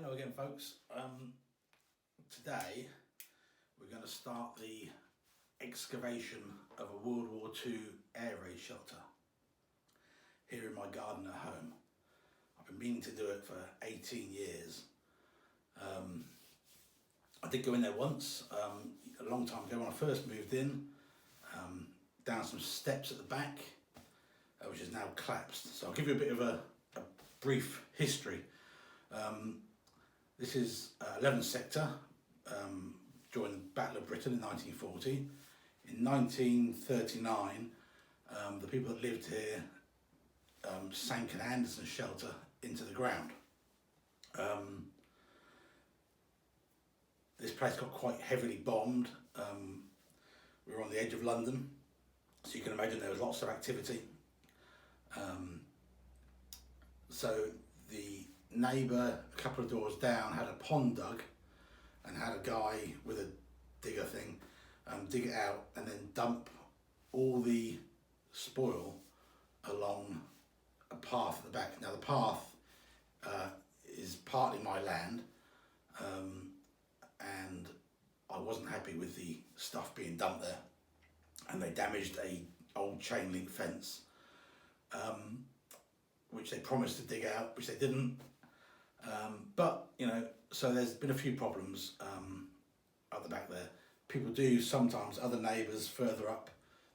Hello again, folks. Today we're going to start the excavation of a World War II air raid shelter here in my garden at home. I've been meaning to do it for 18 years. I did go in there once, a long time ago when I first moved in, down some steps at the back, which is now collapsed. So I'll give you a bit of a brief history. This is 11th sector, during the Battle of Britain in 1940. In 1939, the people that lived here sank an Anderson shelter into the ground. This place got quite heavily bombed. We were on the edge of London, so you can imagine there was lots of activity. So the neighbour a couple of doors down had a pond dug and had a guy with a digger thing dig it out and then dump all the spoil along a path at the back. Now the path is partly my land, and I wasn't happy with the stuff being dumped there, and they damaged a old chain link fence, which they promised to dig out, which they didn't. But, you know, so there's been a few problems at the back there. People do sometimes, other neighbours further up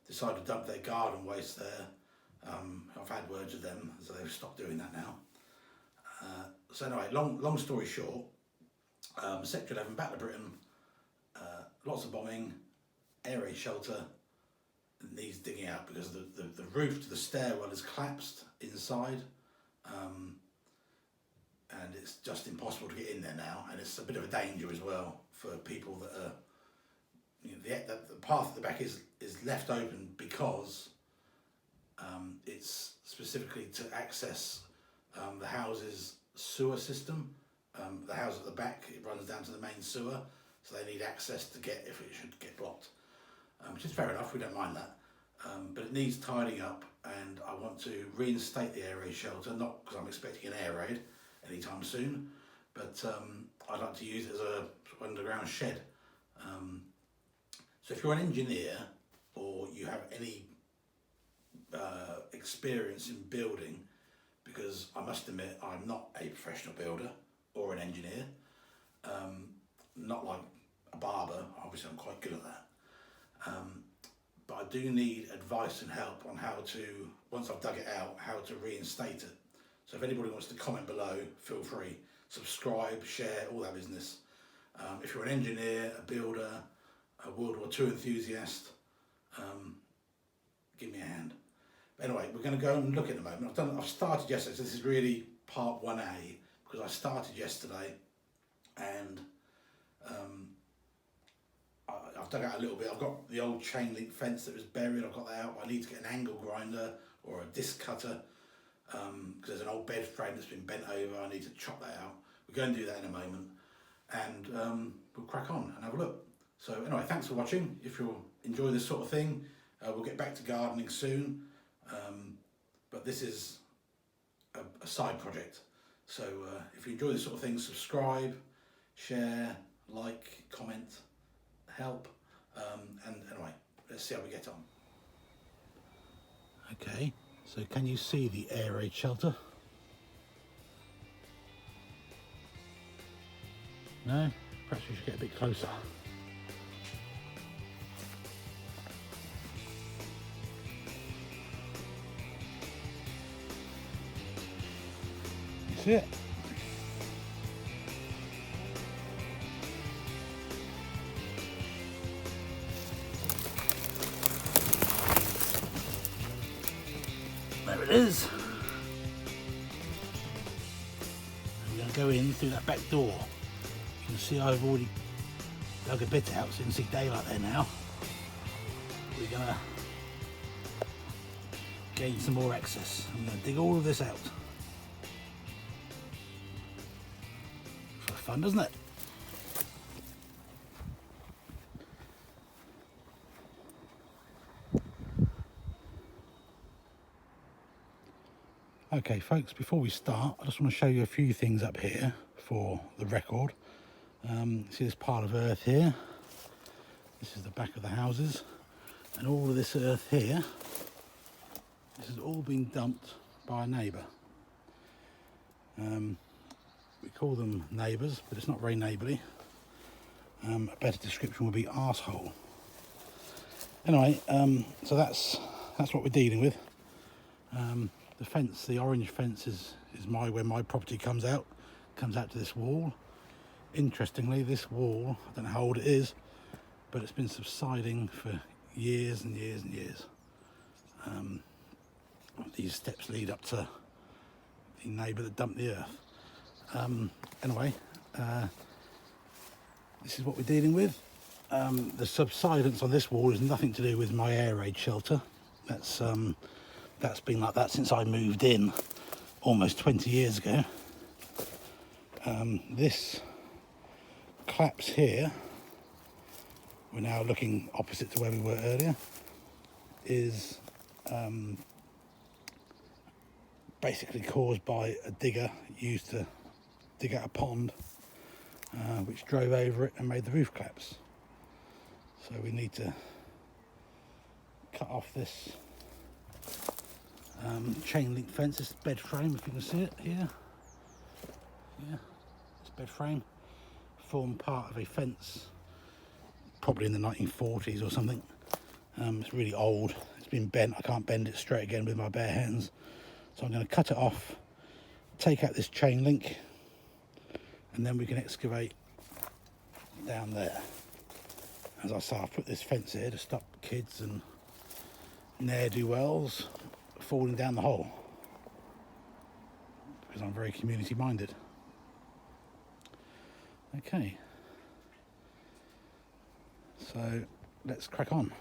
decide to dump their garden waste there. I've had words with them, so they've stopped doing that now. So anyway, long story short, Sector 11, Battle of Britain, lots of bombing, air raid shelter needs digging out because the roof to the stairwell is collapsed inside. And it's just impossible to get in there now, and it's a bit of a danger as well for people that are, you know, the path at the back is left open because it's specifically to access the house's sewer system. The house at the back, it runs down to the main sewer, so they need access to get if it should get blocked, which is fair enough, we don't mind that. But it needs tidying up, and I want to reinstate the air raid shelter, not because I'm expecting an air raid anytime soon, but I'd like to use it as a underground shed. So if you're an engineer or you have any experience in building, because I must admit I'm not a professional builder or an engineer, not like a barber, obviously I'm quite good at that, but I do need advice and help on how to, once I've dug it out, how to reinstate it. So if anybody wants to comment below, feel free. Subscribe, share, all that business. If you're an engineer, a builder, a World War II enthusiast, give me a hand. But anyway, we're going to go and look at the moment. I've started yesterday, so this is really part 1A, because I started yesterday, and I've dug out a little bit. I've got the old chain link fence that was buried, I've got that out. I need to get an angle grinder or a disc cutter, because there's an old bed frame that's been bent over. I need to chop that out. We're going to do that in a moment, and we'll crack on and have a look. So anyway, thanks for watching. If you enjoy this sort of thing, we'll get back to gardening soon, but this is a side project. So if you enjoy this sort of thing, subscribe, share, like, comment, help, and anyway, let's see how we get on. Okay, so can you see the air raid shelter? No? Perhaps we should get a bit closer. You see it? There it is. I'm going to go in through that back door. You can see I've already dug a bit out, so you can see daylight there now. We're going to gain some more access. I'm going to dig all of this out. Fun, doesn't it? Okay folks, before we start, I just want to show you a few things up here. for the record. See this pile of earth here? This is the back of the houses, and all of this earth here, this has all been dumped by a neighbour. We call them neighbours, but it's not very neighbourly. A better description would be arsehole. Anyway, so that's what we're dealing with. The fence, the orange fence, is where my property comes out to this wall. Interestingly, this wall, I don't know how old it is, but it's been subsiding for years and years and years. These steps lead up to the neighbour that dumped the earth. Anyway, this is what we're dealing with. The subsidence on this wall is nothing to do with my air raid shelter. That's been like that since I moved in almost 20 years ago. This collapse here, we're now looking opposite to where we were earlier, is basically caused by a digger used to dig out a pond, which drove over it and made the roof collapse. So we need to cut off this chain link fence, this bed frame, if you can see it here. Yeah, this bed frame formed part of a fence probably in the 1940s or something. It's really old, it's been bent, I can't bend it straight again with my bare hands. So I'm going to cut it off, take out this chain link, and then we can excavate down there. As I say, I've put this fence here to stop kids and ne'er-do-wells falling down the hole, because I'm very community minded. Okay, so let's crack on.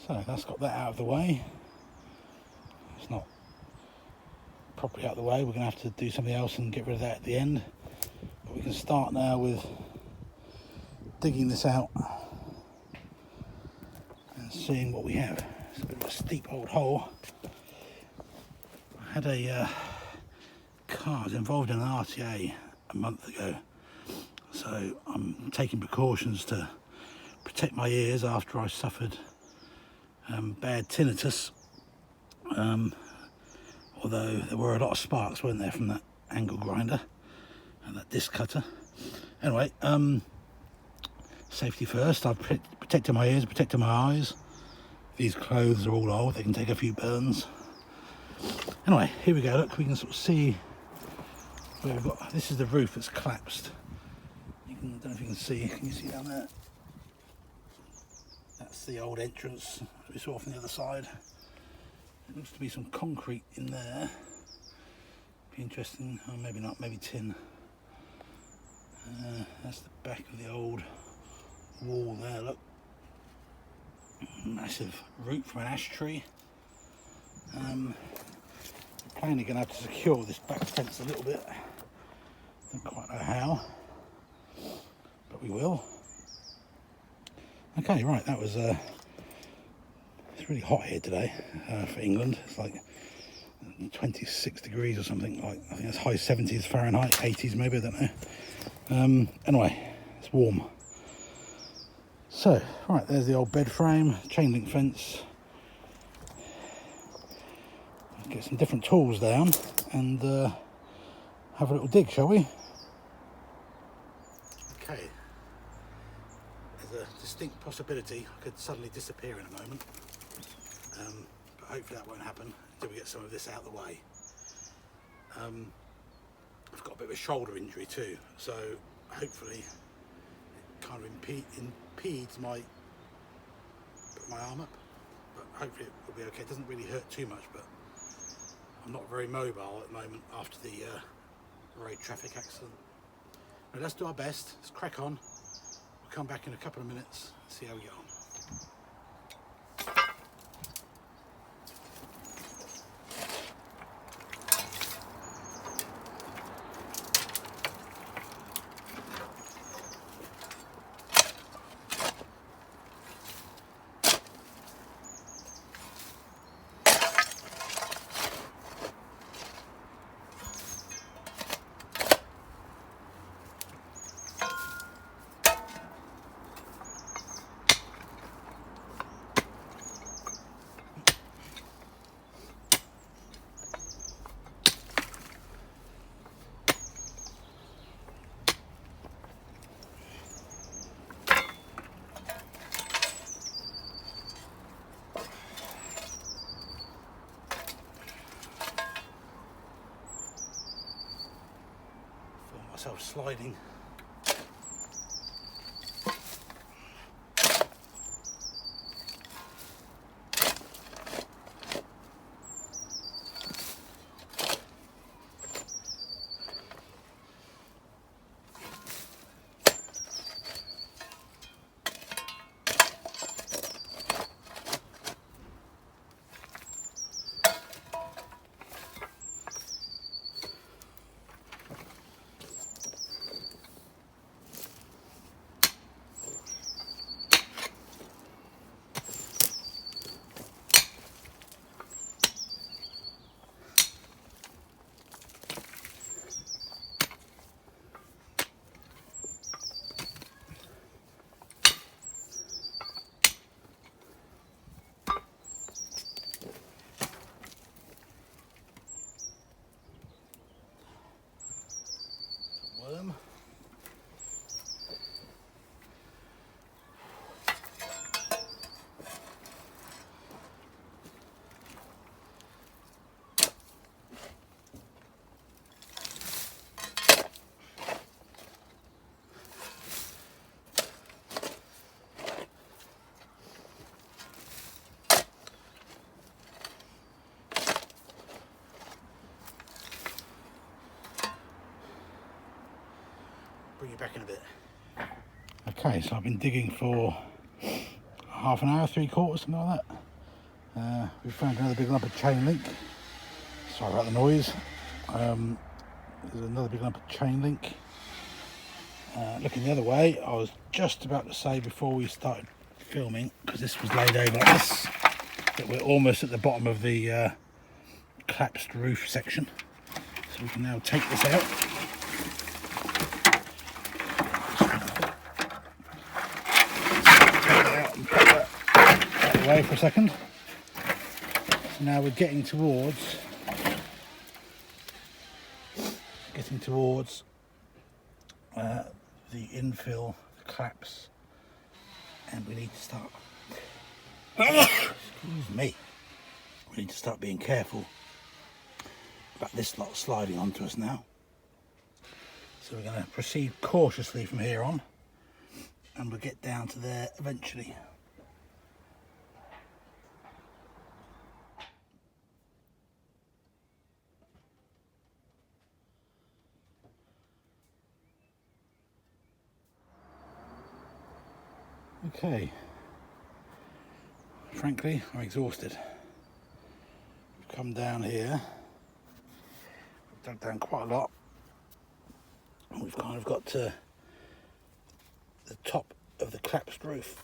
So that's got that out of the way. It's not properly out of the way. We're going to have to do something else and get rid of that at the end. But we can start now with digging this out and seeing what we have. It's a bit of a steep old hole. I had a car, I was involved in an RTA a month ago, so I'm taking precautions to protect my ears after I suffered bad tinnitus, although there were a lot of sparks, weren't there, from that angle grinder and that disc cutter. Anyway, safety first. I've protected my ears, protected my eyes. These clothes are all old, they can take a few burns. Anyway, here we go. Look, we can sort of see where we've got. This is the roof that's collapsed. I don't know if you can see. Can you see down there? That's the old entrance we saw from the other side. There looks to be some concrete in there. Be interesting. Oh, maybe not. Maybe tin. That's the back of the old wall there. Look, massive root from an ash tree. Plainly going to have to secure this back fence a little bit. Don't quite know how, but we will. Okay, right, that was it's really hot here today for England. It's like 26 degrees or something. Like, I think it's high 70s Fahrenheit, 80s maybe, I don't know. Anyway, it's warm. So, right, there's the old bed frame, chain link fence. Get some different tools down and have a little dig, shall we? Okay. There's a distinct possibility I could suddenly disappear in a moment, but hopefully that won't happen until we get some of this out of the way. I've got a bit of a shoulder injury too, so hopefully it kind of impedes my arm up, but hopefully it will be okay. It doesn't really hurt too much, but I'm not very mobile at the moment after the road traffic accident. But let's do our best. Let's crack on. We'll come back in a couple of minutes and see how we get on. Myself sliding. Worm. Bring you back in a bit. Okay, so I've been digging for half an hour, 3/4, something like that. We found another big lump of chain link. Sorry about the noise. There's another big lump of chain link. Looking the other way, I was just about to say before we started filming, because this was laid over like this, that we're almost at the bottom of the collapsed roof section. So we can now take this out. And put that out of the way for a second. So now we're getting towards the infill, the collapse, and we need to start excuse me, we need to start being careful about this lot sliding onto us now. So we're going to proceed cautiously from here on, and we'll get down to there eventually. Okay, frankly, I'm exhausted. We've come down here, we've dug down quite a lot, and we've kind of got to the top of the collapsed roof.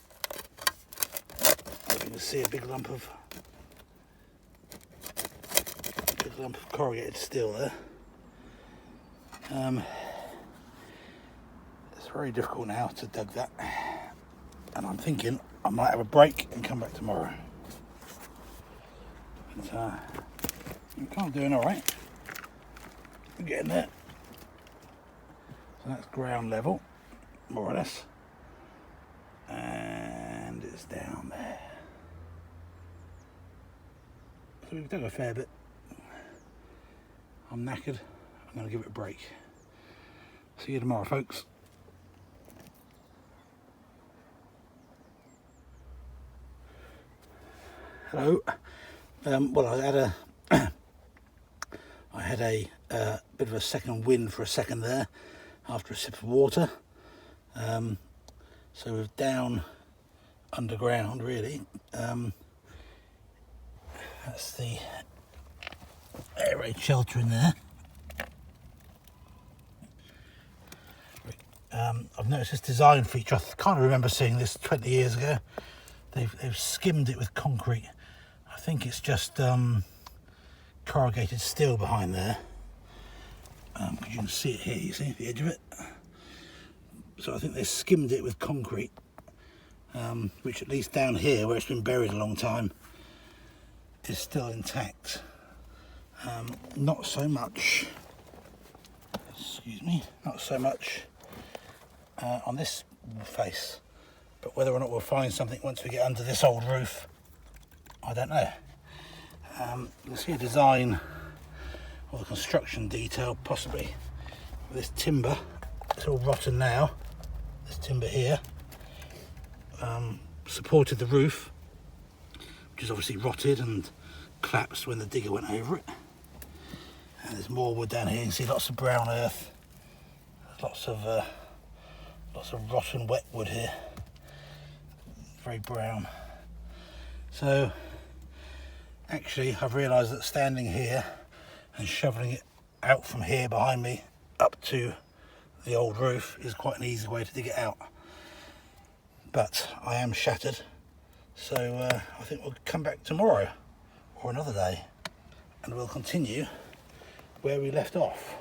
You can see a big lump of corrugated steel there. It's very difficult now to dug that. And I'm thinking I might have a break and come back tomorrow. But I'm kind of doing all right. We're getting there. So that's ground level, more or less. And it's down there. So we've done a fair bit. I'm knackered. I'm going to give it a break. See you tomorrow, folks. Hello. Well, I had a bit of a second wind for a second there after a sip of water. So we're down underground, really. That's the air raid shelter in there. I've noticed this design feature. I can't remember seeing this 20 years ago. They've skimmed it with concrete. I think it's just corrugated steel behind there. Because you can see it here, you see the edge of it. So I think they skimmed it with concrete, which at least down here, where it's been buried a long time, is still intact. Not so much, excuse me, not so much on this face. But whether or not we'll find something once we get under this old roof, I don't know. You'll see a design or a construction detail possibly. This timber, it's all rotten now. This timber here supported the roof, which is obviously rotted and collapsed when the digger went over it. And there's more wood down here. You can see lots of brown earth, lots of rotten wet wood here. Very brown. So actually I've realised that standing here and shoveling it out from here behind me up to the old roof is quite an easy way to dig it out. But I am shattered, so I think we'll come back tomorrow or another day and we'll continue where we left off.